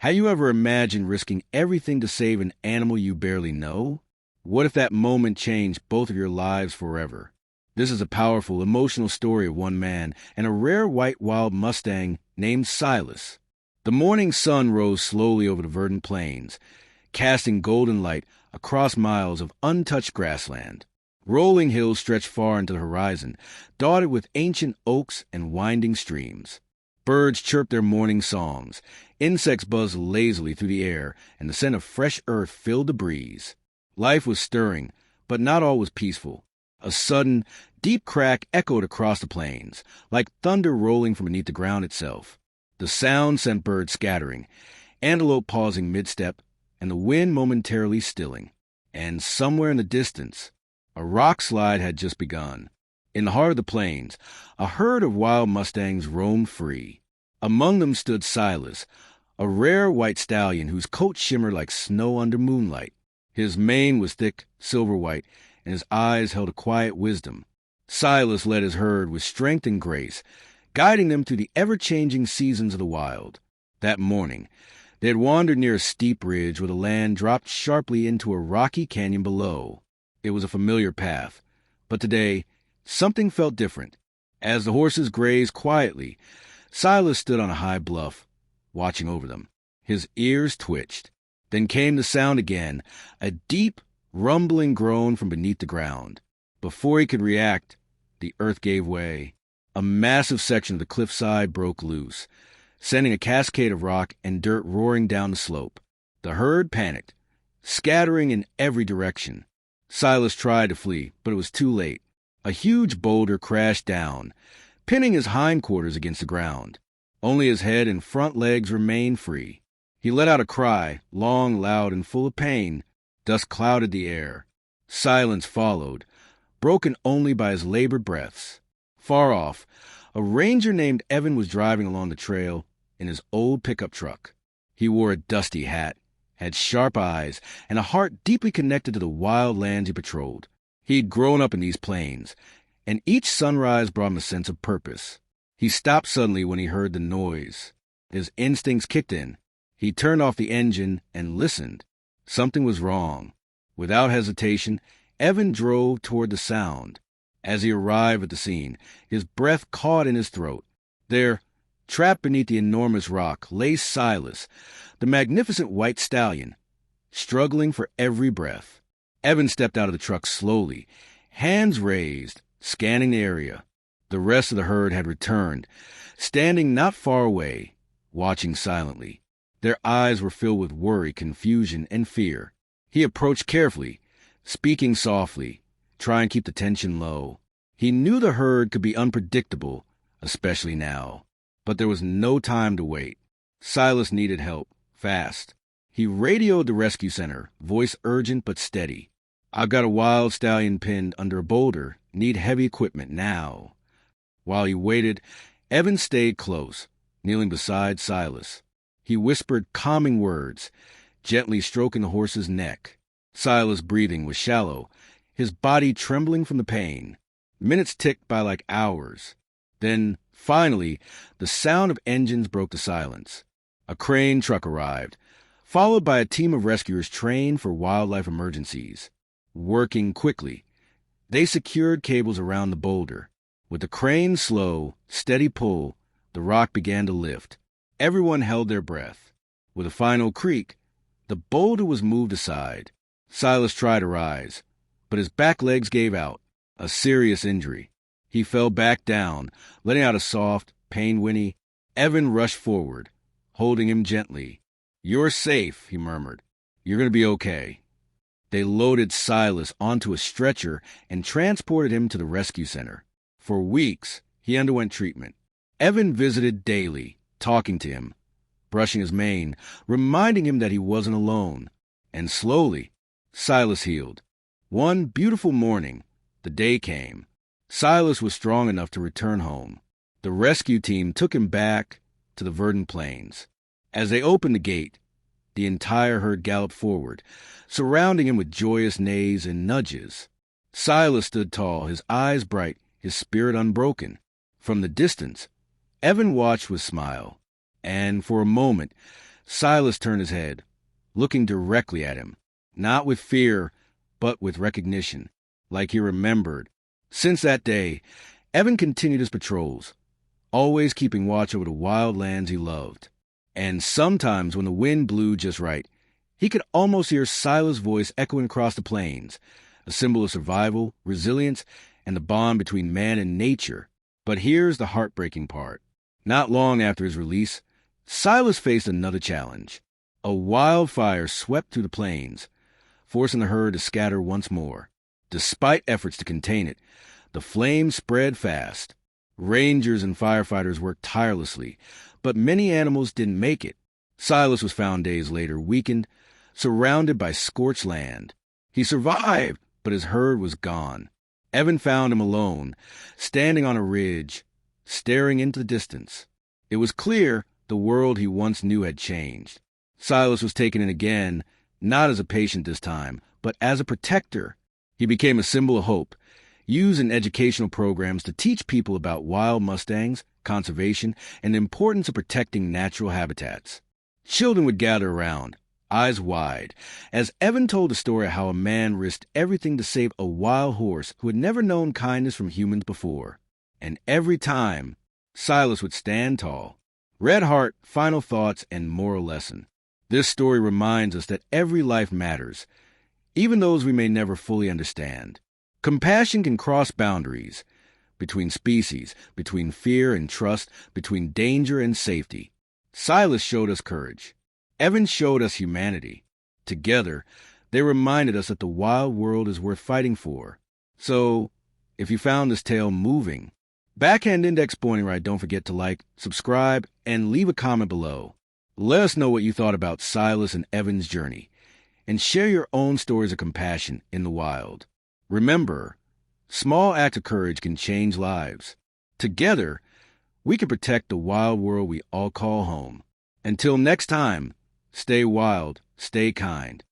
Have you ever imagined risking everything to save an animal you barely know? What if that moment changed both of your lives forever? This is a powerful, emotional story of one man and a rare white wild mustang named Silas. The morning sun rose slowly over the verdant plains, casting golden light across miles of untouched grassland. Rolling hills stretched far into the horizon, dotted with ancient oaks and winding streams. Birds chirped their morning songs, insects buzzed lazily through the air, and the scent of fresh earth filled the breeze. Life was stirring, but not all was peaceful. A sudden, deep crack echoed across the plains, like thunder rolling from beneath the ground itself. The sound sent birds scattering, antelope pausing mid-step, and the wind momentarily stilling. And somewhere in the distance, a rock slide had just begun. In the heart of the plains, a herd of wild mustangs roamed free. Among them stood Silas, a rare white stallion whose coat shimmered like snow under moonlight. His mane was thick, silver-white, and his eyes held a quiet wisdom. Silas led his herd with strength and grace, guiding them through the ever-changing seasons of the wild. That morning, they had wandered near a steep ridge where the land dropped sharply into a rocky canyon below. It was a familiar path, but today, something felt different. As the horses grazed quietly, Silas stood on a high bluff, watching over them. His ears twitched. Then came the sound again, a deep, rumbling groan from beneath the ground. Before he could react, the earth gave way. A massive section of the cliffside broke loose, sending a cascade of rock and dirt roaring down the slope. The herd panicked, scattering in every direction. Silas tried to flee, but it was too late. A huge boulder crashed down, pinning his hindquarters against the ground. Only his head and front legs remained free. He let out a cry, long, loud, and full of pain. Dust clouded the air. Silence followed, broken only by his labored breaths. Far off, a ranger named Evan was driving along the trail in his old pickup truck. He wore a dusty hat, had sharp eyes, and a heart deeply connected to the wild lands he patrolled. He'd grown up in these plains, and each sunrise brought him a sense of purpose. He stopped suddenly when he heard the noise. His instincts kicked in. He turned off the engine and listened. Something was wrong. Without hesitation, Evan drove toward the sound. As he arrived at the scene, his breath caught in his throat. There, trapped beneath the enormous rock, lay Silas, the magnificent white stallion, struggling for every breath. Evan stepped out of the truck slowly, hands raised, scanning the area. The rest of the herd had returned, standing not far away, watching silently. Their eyes were filled with worry, confusion, and fear. He approached carefully, speaking softly, trying to keep the tension low. He knew the herd could be unpredictable, especially now. But there was no time to wait. Silas needed help, fast. He radioed the rescue center, voice urgent but steady. "I've got a wild stallion pinned under a boulder. Need heavy equipment now." While he waited, Evan stayed close, kneeling beside Silas. He whispered calming words, gently stroking the horse's neck. Silas' breathing was shallow, his body trembling from the pain. Minutes ticked by like hours. Then, finally, the sound of engines broke the silence. A crane truck arrived, followed by a team of rescuers trained for wildlife emergencies. Working quickly, they secured cables around the boulder. With the crane's slow, steady pull, the rock began to lift. Everyone held their breath. With a final creak, the boulder was moved aside. Silas tried to rise, but his back legs gave out, a serious injury. He fell back down, letting out a soft, pained whinny. Evan rushed forward, holding him gently. "You're safe," he murmured. "You're going to be okay." They loaded Silas onto a stretcher and transported him to the rescue center. For weeks, he underwent treatment. Evan visited daily, talking to him, brushing his mane, reminding him that he wasn't alone. And slowly, Silas healed. One beautiful morning, the day came. Silas was strong enough to return home. The rescue team took him back to the Verdant Plains. As they opened the gate, the entire herd galloped forward, surrounding him with joyous neighs and nudges. Silas stood tall, his eyes bright, his spirit unbroken. From the distance, Evan watched with a smile, and for a moment, Silas turned his head, looking directly at him, not with fear, but with recognition, like he remembered. Since that day, Evan continued his patrols, always keeping watch over the wild lands he loved. And sometimes when the wind blew just right, he could almost hear Silas' voice echoing across the plains, a symbol of survival, resilience, and the bond between man and nature. But here's the heartbreaking part. Not long after his release, Silas faced another challenge. A wildfire swept through the plains, forcing the herd to scatter once more. Despite efforts to contain it, the flames spread fast. Rangers and firefighters worked tirelessly, but many animals didn't make it. Silas was found days later, weakened, surrounded by scorched land. He survived, but his herd was gone. Evan found him alone, standing on a ridge, staring into the distance. It was clear the world he once knew had changed. Silas was taken in again, not as a patient this time, but as a protector. He became a symbol of hope, used in educational programs to teach people about wild mustangs, conservation, and the importance of protecting natural habitats. Children would gather around, eyes wide, as Evan told the story of how a man risked everything to save a wild horse who had never known kindness from humans before. And every time, Silas would stand tall. Red heart, final thoughts, and moral lesson. This story reminds us that every life matters, even those we may never fully understand. Compassion can cross boundaries, between species, between fear and trust, between danger and safety. Silas showed us courage. Evan showed us humanity. Together, they reminded us that the wild world is worth fighting for. So, if you found this tale moving, backhand index pointing right, don't forget to like, subscribe, and leave a comment below. Let us know what you thought about Silas and Evan's journey, and share your own stories of compassion in the wild. Remember, small acts of courage can change lives. Together, we can protect the wild world we all call home. Until next time, stay wild, stay kind.